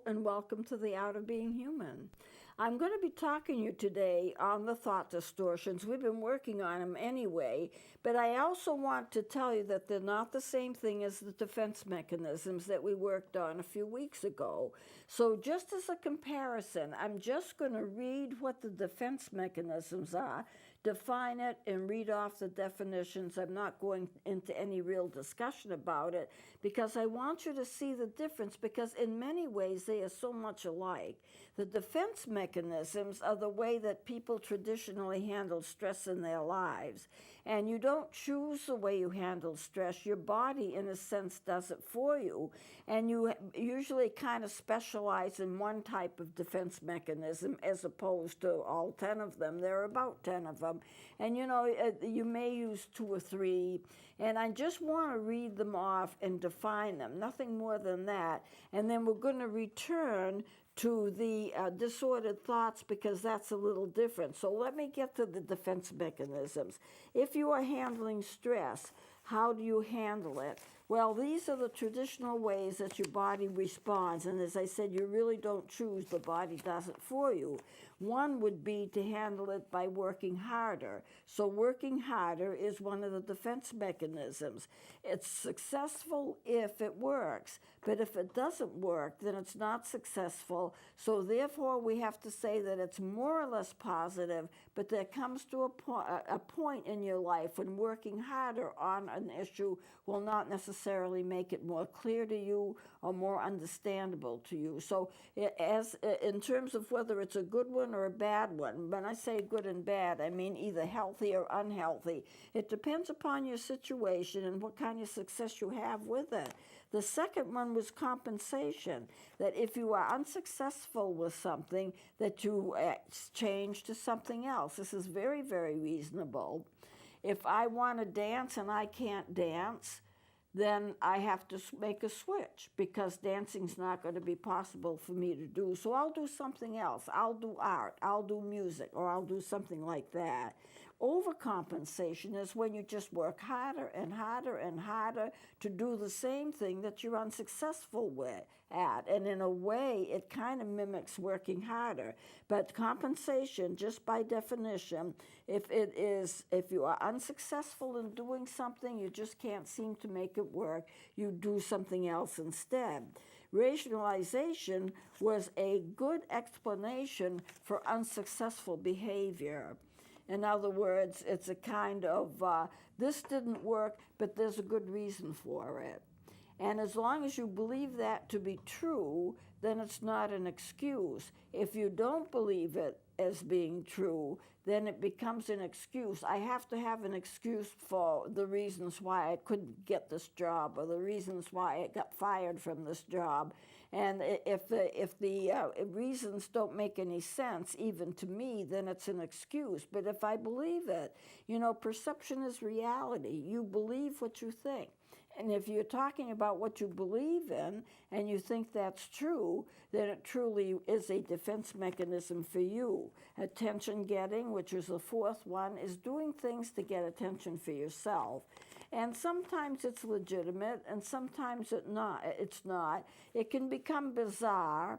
and welcome to the Art of Being Human. I'm going to be talking to you today on the thought distortions. We've been working on them anyway, but I also want to tell you that they're not the same thing as the defense mechanisms that we worked on a few weeks ago. So just as a comparison, I'm just going to read what the defense mechanisms are, define it, and read off the definitions. I'm not going into any real discussion about it because I want you to see the difference, because in many ways they are so much alike. The defense mechanisms are the way that people traditionally handle stress in their lives. And you don't choose the way you handle stress. Your body, in a sense, does it for you. And you usually kind of specialize in one type of defense mechanism as opposed to all 10 of them. There are about 10 of them. And you may use 2 or 3. And I just want to read them off and define them, nothing more than that. And then we're going to return to the disordered thoughts, because that's a little different. So let me get to the defense mechanisms. If you are handling stress, how do you handle it? Well, these are the traditional ways that your body responds. And as I said, you really don't choose. The body does it for you. One would be to handle it by working harder. So working harder is one of the defense mechanisms. It's successful if it works. But if it doesn't work, then it's not successful. So therefore, we have to say that it's more or less positive, but there comes to a point in your life when working harder on an issue will not necessarily make it more clear to you or more understandable to you. So as in terms of whether it's a good one or a bad one, when I say good and bad, I mean either healthy or unhealthy. It depends upon your situation and what kind of success you have with it. The second one was compensation, that if you are unsuccessful with something, that you change to something else. This is very, very reasonable. If I want to dance and I can't dance, then I have to make a switch, because dancing's not going to be possible for me to do. So I'll do something else. I'll do art, I'll do music, or I'll do something like that. Overcompensation is when you just work harder and harder and harder to do the same thing that you're unsuccessful at. And in a way, it kind of mimics working harder. But compensation, just by definition, if you are unsuccessful in doing something, you just can't seem to make it work, you do something else instead. Rationalization was a good explanation for unsuccessful behavior. In other words, it's a kind of, this didn't work, but there's a good reason for it. And as long as you believe that to be true, then it's not an excuse. If you don't believe it as being true, then it becomes an excuse. I have to have an excuse for the reasons why I couldn't get this job, or the reasons why I got fired from this job. And if the reasons don't make any sense, even to me, then it's an excuse. But if I believe it, perception is reality. You believe what you think. And if you're talking about what you believe in and you think that's true, then it truly is a defense mechanism for you. Attention getting, which is the fourth one, is doing things to get attention for yourself. And sometimes it's legitimate and sometimes it's not. It can become bizarre.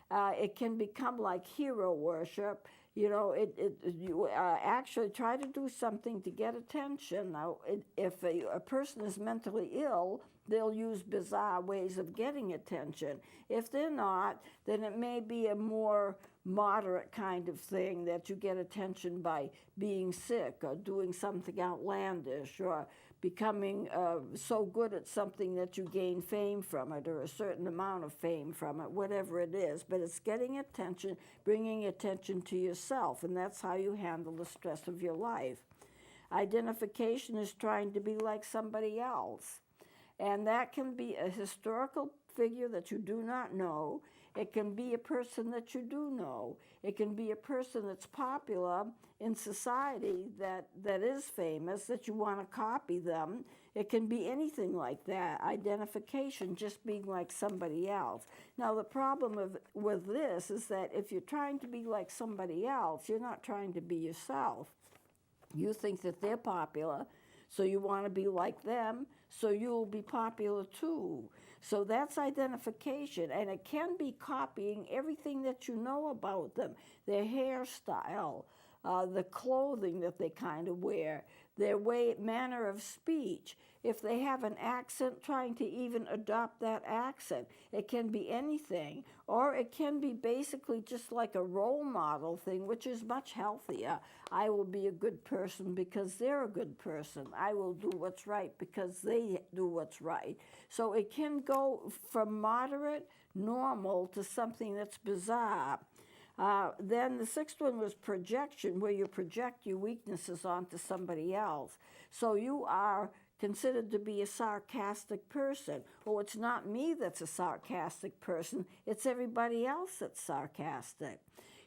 It can become like hero worship. You actually try to do something to get attention. Now, if a person is mentally ill, they'll use bizarre ways of getting attention. If they're not, then it may be a more moderate kind of thing, that you get attention by being sick or doing something outlandish or becoming so good at something that you gain fame from it, or a certain amount of fame from it, whatever it is. But it's getting attention, bringing attention to yourself, and that's how you handle the stress of your life. Identification is trying to be like somebody else. And that can be a historical figure that you do not know. It can be a person that you do know. It can be a person that's popular in society that is famous, that you want to copy them. It can be anything like that. Identification, just being like somebody else. Now, the problem with this is that if you're trying to be like somebody else, you're not trying to be yourself. You think that they're popular, So you want to be like them, so you'll be popular too. So that's identification, and it can be copying everything that you know about them, their hairstyle, the clothing that they kind of wear, their manner of speech. If they have an accent, trying to even adopt that accent. It can be anything, or it can be basically just like a role model thing, which is much healthier. I will be a good person because they're a good person. I will do what's right because they do what's right. So it can go from moderate, normal, to something that's bizarre. Then the sixth one was projection, where you project your weaknesses onto somebody else. So you are considered to be a sarcastic person. Oh, it's not me that's a sarcastic person, it's everybody else that's sarcastic.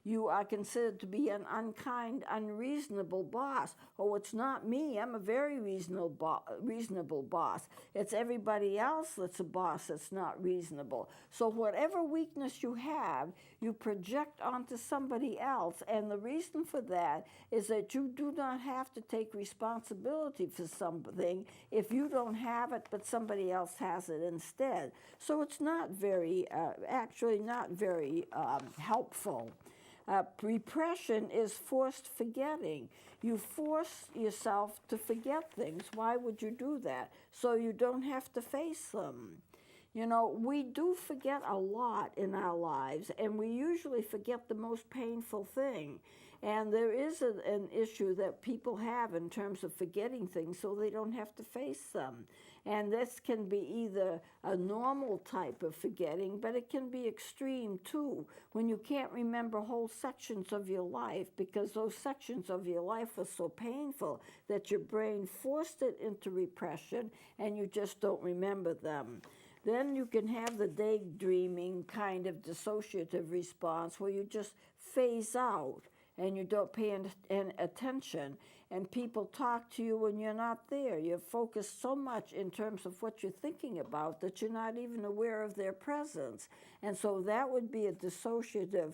You are considered to be an unkind, unreasonable boss. Oh, it's not me. I'm a very reasonable boss. It's everybody else that's a boss that's not reasonable. So whatever weakness you have, you project onto somebody else. And the reason for that is that you do not have to take responsibility for something if you don't have it, but somebody else has it instead. So it's not very, actually not very helpful. Repression is forced forgetting. You force yourself to forget things. Why would you do that? So you don't have to face them. You know, we do forget a lot in our lives, and we usually forget the most painful thing. And there is an issue that people have in terms of forgetting things so they don't have to face them. And this can be either a normal type of forgetting, but it can be extreme too, when you can't remember whole sections of your life because those sections of your life were so painful that your brain forced it into repression and you just don't remember them. Then you can have the daydreaming kind of dissociative response where you just phase out and you don't pay attention, and people talk to you when you're not there. You're focused so much in terms of what you're thinking about that you're not even aware of their presence. And so that would be a dissociative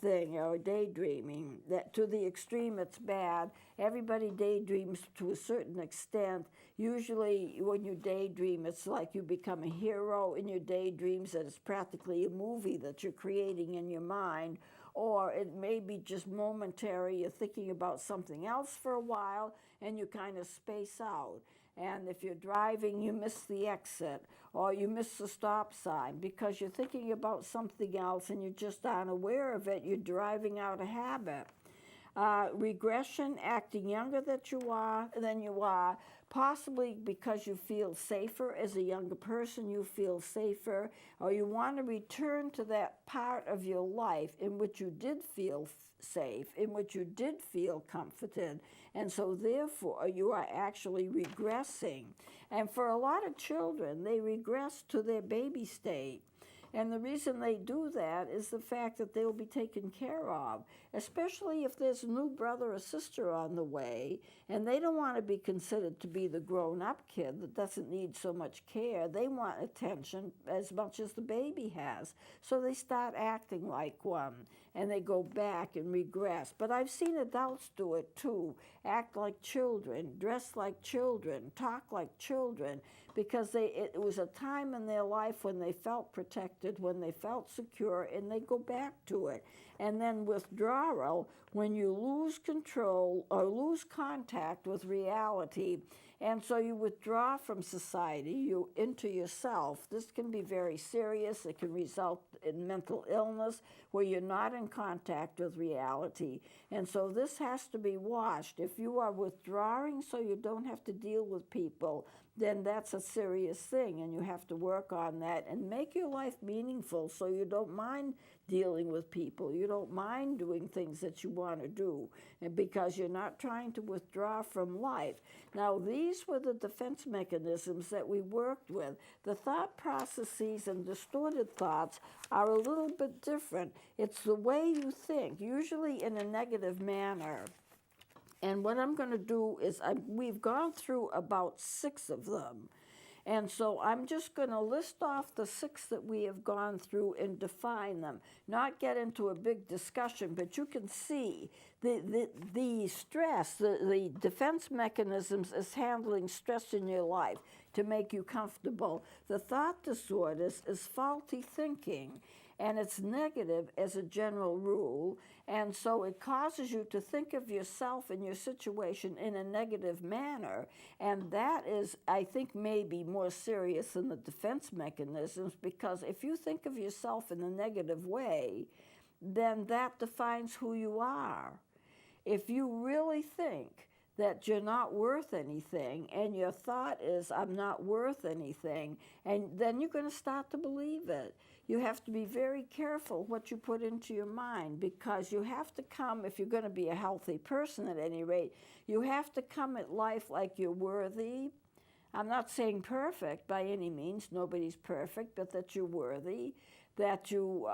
thing, or daydreaming. That to the extreme, it's bad. Everybody daydreams to a certain extent. Usually when you daydream, it's like you become a hero in your daydreams, that it's practically a movie that you're creating in your mind. Or it may be just momentary. You're thinking about something else for a while and you kind of space out. And if you're driving, you miss the exit or you miss the stop sign because you're thinking about something else and you just aren't aware of it. You're driving out of habit. Regression, acting younger than you are, possibly because you feel safer as a younger person, you feel safer, or you want to return to that part of your life in which you did feel safe, in which you did feel comforted, and so therefore you are actually regressing. And for a lot of children, they regress to their baby state. And the reason they do that is the fact that they'll be taken care of, especially if there's a new brother or sister on the way, and they don't want to be considered to be the grown-up kid that doesn't need so much care. They want attention as much as the baby has. So they start acting like one, and they go back and regress. But I've seen adults do it too, act like children, dress like children, talk like children, because it was a time in their life when they felt protected, when they felt secure, and they go back to it. And then withdrawal, when you lose control or lose contact with reality, and so you withdraw from society, into yourself. This can be very serious. It can result in mental illness where you're not in contact with reality. And so this has to be watched. If you are withdrawing so you don't have to deal with people, then that's a serious thing, and you have to work on that and make your life meaningful so you don't mind dealing with people. You don't mind doing things that you want to do, and because you're not trying to withdraw from life. Now, these were the defense mechanisms that we worked with. The thought processes and distorted thoughts are a little bit different. It's the way you think, usually in a negative manner. And what I'm going to do is we've gone through about 6 of them. And so I'm just going to list off the 6 that we have gone through and define them, not get into a big discussion, but you can see the stress, the defense mechanisms is handling stress in your life to make you comfortable. The thought disorders is faulty thinking, and it's negative as a general rule, and so it causes you to think of yourself and your situation in a negative manner, and that is, I think, maybe more serious than the defense mechanisms, because if you think of yourself in a negative way, then that defines who you are. If you really think that you're not worth anything, and your thought is, I'm not worth anything, and then you're going to start to believe it. You have to be very careful what you put into your mind, because you have to come, if you're going to be a healthy person at any rate, you have to come at life like you're worthy. I'm not saying perfect by any means, nobody's perfect, but that you're worthy, that you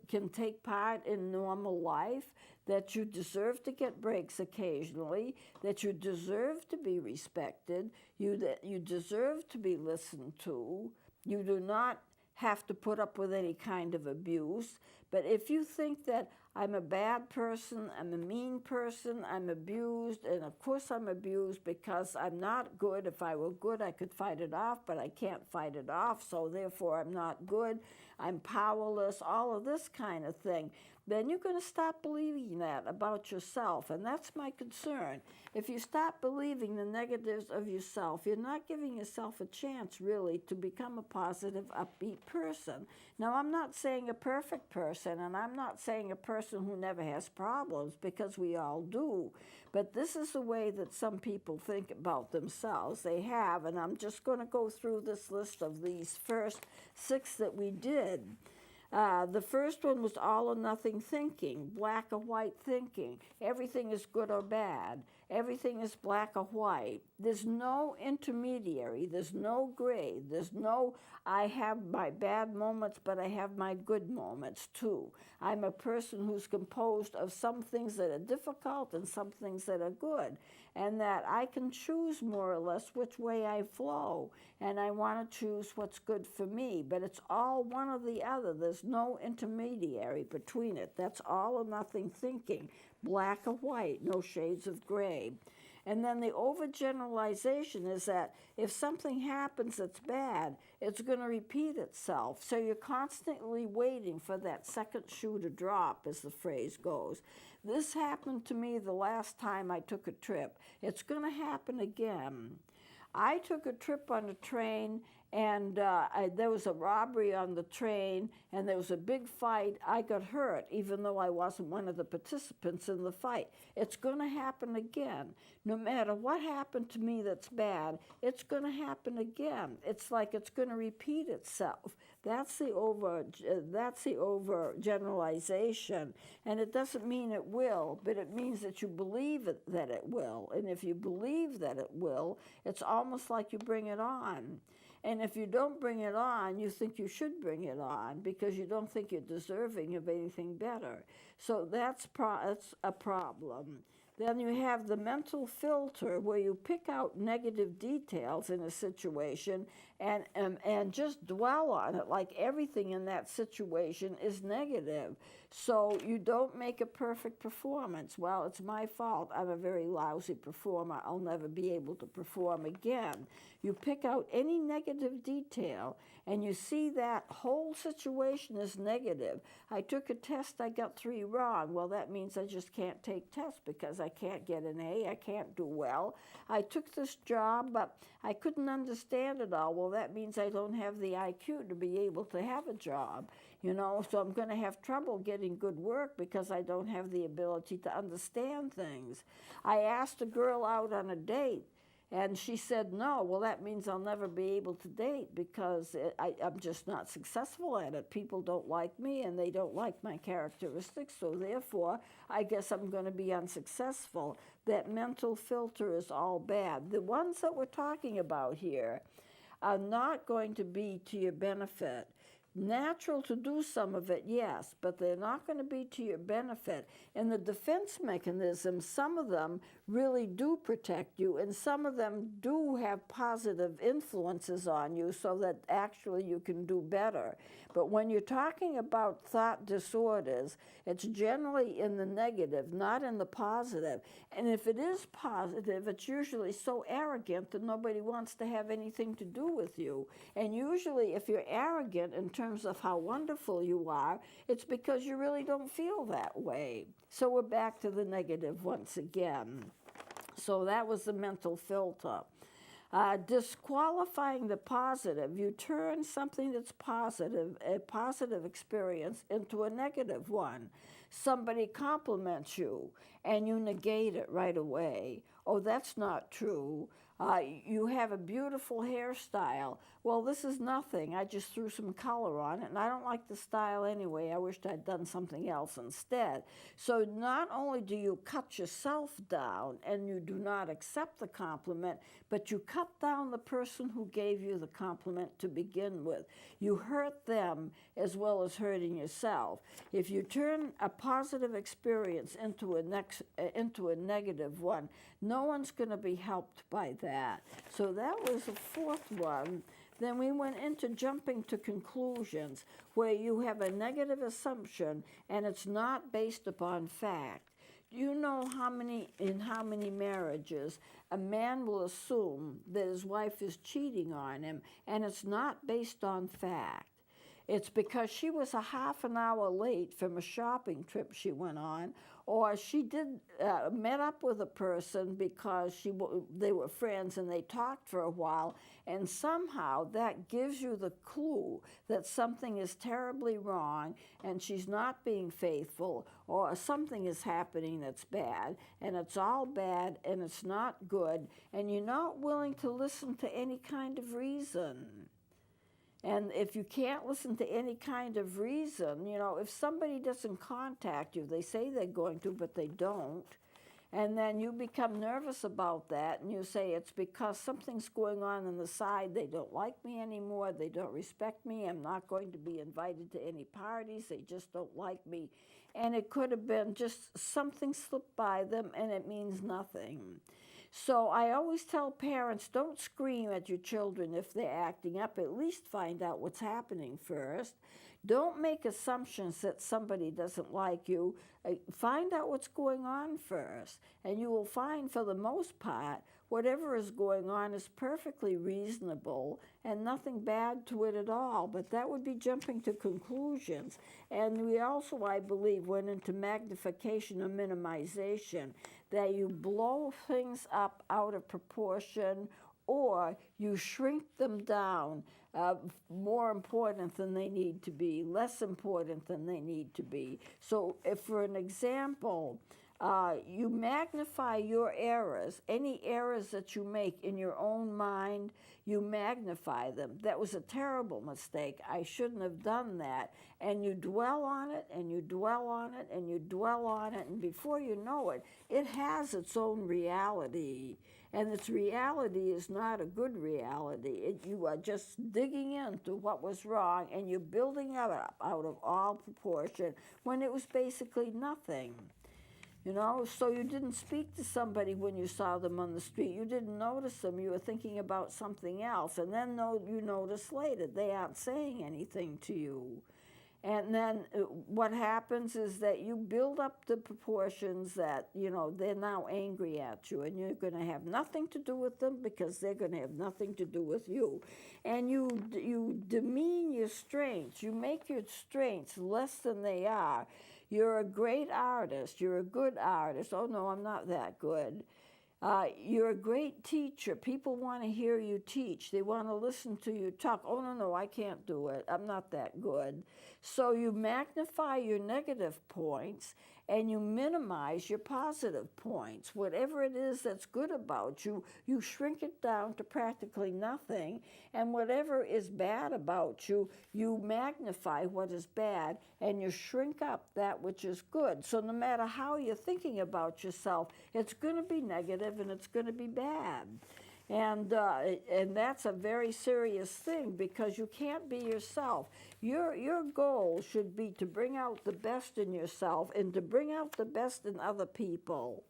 can take part in normal life, that you deserve to get breaks occasionally, that you deserve to be respected, that you deserve to be listened to. You do not have to put up with any kind of abuse. But if you think that I'm a bad person, I'm a mean person, I'm abused, and of course I'm abused because I'm not good. If I were good, I could fight it off, but I can't fight it off, so therefore I'm not good, I'm powerless, all of this kind of thing, then you're going to stop believing that about yourself, and that's my concern. If you stop believing the negatives of yourself, you're not giving yourself a chance, really, to become a positive, upbeat person. Now, I'm not saying a perfect person, and I'm not saying a person who never has problems, because we all do. But this is the way that some people think about themselves. They have, and I'm just going to go through this list of these first 6 that we did. The first one was all or nothing thinking, black or white thinking. Everything is good or bad. Everything is black or white. There's no intermediary. There's no gray. There's no, I have my bad moments, but I have my good moments too. I'm a person who's composed of some things that are difficult and some things that are good, and that I can choose more or less which way I flow, and I want to choose what's good for me, but it's all one or the other. There's no intermediary between it. That's all or nothing thinking, black or white, no shades of gray. And then the overgeneralization is that if something happens that's bad, it's going to repeat itself. So you're constantly waiting for that second shoe to drop, as the phrase goes. This happened to me the last time I took a trip. It's going to happen again. I took a trip on a train, and there was a robbery on the train, and there was a big fight. I got hurt, even though I wasn't one of the participants in the fight. It's going to happen again. No matter what happened to me that's bad, it's going to happen again. It's like it's going to repeat itself. That's the overgeneralization, and it doesn't mean it will, but it means that you believe that it will. And if you believe that it will, it's almost like you bring it on. And if you don't bring it on, you think you should bring it on because you don't think you're deserving of anything better. So that's a problem. Then you have the mental filter, where you pick out negative details in a situation and just dwell on it, like everything in that situation is negative. So you don't make a perfect performance. Well, it's my fault. I'm a very lousy performer. I'll never be able to perform again. You pick out any negative detail, and you see that whole situation is negative. I took a test, I got 3 wrong. Well, that means I just can't take tests because I can't get an A, I can't do well. I took this job, but I couldn't understand it all. Well, that means I don't have the IQ to be able to have a job, so I'm going to have trouble getting good work because I don't have the ability to understand things. I asked a girl out on a date, and she said no. Well, that means I'll never be able to date because I'm just not successful at it. People don't like me, and they don't like my characteristics, so therefore, I guess I'm going to be unsuccessful. That mental filter is all bad. The ones that we're talking about here are not going to be to your benefit. natural to do some of it, yes, but they're not going to be to your benefit. And the defense mechanisms, some of them really do protect you, and some of them do have positive influences on you so that actually you can do better. But when you're talking about thought disorders, it's generally in the negative, not in the positive. And if it is positive, it's usually so arrogant that nobody wants to have anything to do with you. And usually if you're arrogant in terms of how wonderful you are, it's because you really don't feel that way. So we're back to the negative once again. So that was the mental filter. Disqualifying the positive, you turn something that's positive, a positive experience, into a negative one. Somebody compliments you and you negate it right away. Oh, that's not true. You have a beautiful hairstyle. Well, this is nothing. I just threw some color on it, and I don't like the style anyway. I wished I'd done something else instead. So not only do you cut yourself down and you do not accept the compliment, but you cut down the person who gave you the compliment to begin with. You hurt them as well as hurting yourself. If you turn a positive experience into a negative one, no one's going to be helped by that. So that was the fourth one. Then we went into jumping to conclusions, where you have a negative assumption and it's not based upon fact. You know in how many marriages a man will assume that his wife is cheating on him, and it's not based on fact. It's because she was a half an hour late from a shopping trip she went on, or she met up with a person because they were friends and they talked for a while, and somehow that gives you the clue that something is terribly wrong and she's not being faithful, or something is happening that's bad, and it's all bad and it's not good, and you're not willing to listen to any kind of reason. And if you can't listen to any kind of reason, if somebody doesn't contact you, they say they're going to, but they don't, and then you become nervous about that, and you say it's because something's going on the side. They don't like me anymore. They don't respect me. I'm not going to be invited to any parties. They just don't like me. And it could have been just something slipped by them, and it means nothing. So I always tell parents, don't scream at your children if they're acting up. At least find out what's happening first. Don't make assumptions that somebody doesn't like you. Find out what's going on first. And you will find, for the most part, whatever is going on is perfectly reasonable and nothing bad to it at all. But that would be jumping to conclusions. And we also, I believe, went into magnification or minimization, that you blow things up out of proportion, or you shrink them down, more important than they need to be, less important than they need to be. So if, for an example, you magnify your errors, any errors that you make in your own mind, you magnify them. That was a terrible mistake. I shouldn't have done that. And you dwell on it, and you dwell on it, and you dwell on it, and before you know it, it has its own reality. And its reality is not a good reality. You are just digging into what was wrong, and you're building it up out of all proportion when it was basically nothing. So you didn't speak to somebody when you saw them on the street. You didn't notice them. You were thinking about something else. And then you notice later they aren't saying anything to you. And then what happens is that you build up the proportions that, they're now angry at you, and you're going to have nothing to do with them because they're going to have nothing to do with you. And you demean your strengths. You make your strengths less than they are. You're a great artist. You're a good artist. Oh, no, I'm not that good. You're a great teacher. People want to hear you teach. They want to listen to you talk. Oh, no, I can't do it. I'm not that good. So you magnify your negative points and you minimize your positive points. Whatever it is that's good about you, you shrink it down to practically nothing. And whatever is bad about you, you magnify what is bad and you shrink up that which is good. So no matter how you're thinking about yourself, it's going to be negative and it's going to be bad. And that's a very serious thing because you can't be yourself. Your goal should be to bring out the best in yourself and to bring out the best in other people.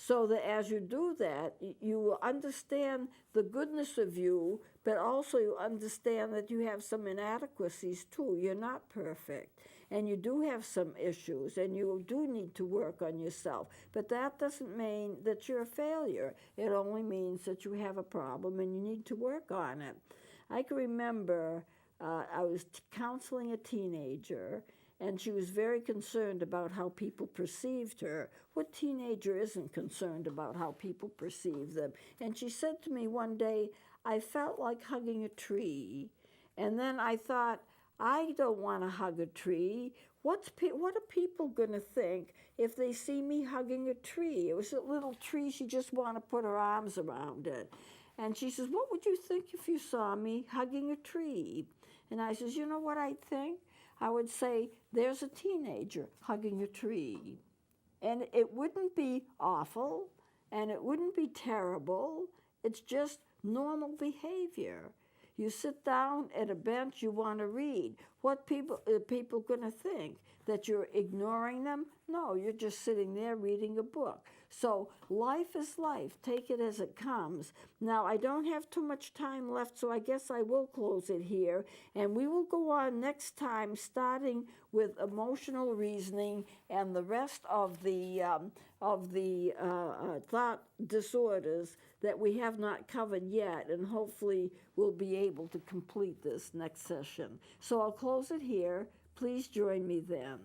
So that as you do that, you will understand the goodness of you, but also you understand that you have some inadequacies too. You're not perfect, and you do have some issues, and you do need to work on yourself. But that doesn't mean that you're a failure. It only means that you have a problem and you need to work on it. I can remember I was counseling a teenager, and she was very concerned about how people perceived her. What teenager isn't concerned about how people perceive them? And she said to me one day, I felt like hugging a tree. And then I thought, I don't want to hug a tree. What are people going to think if they see me hugging a tree? It was a little tree. She just wanted to put her arms around it. And she says, what would you think if you saw me hugging a tree? And I says, you know what I think? I would say, there's a teenager hugging a tree. And it wouldn't be awful, and it wouldn't be terrible. It's just normal behavior. You sit down at a bench, you want to read. What are people going to think? That you're ignoring them? No, you're just sitting there reading a book. So life is life. Take it as it comes. Now, I don't have too much time left, so I guess I will close it here. And we will go on next time, starting with emotional reasoning and the rest of the thought disorders that we have not covered yet. And hopefully we'll be able to complete this next session. So I'll close it here. Please join me then.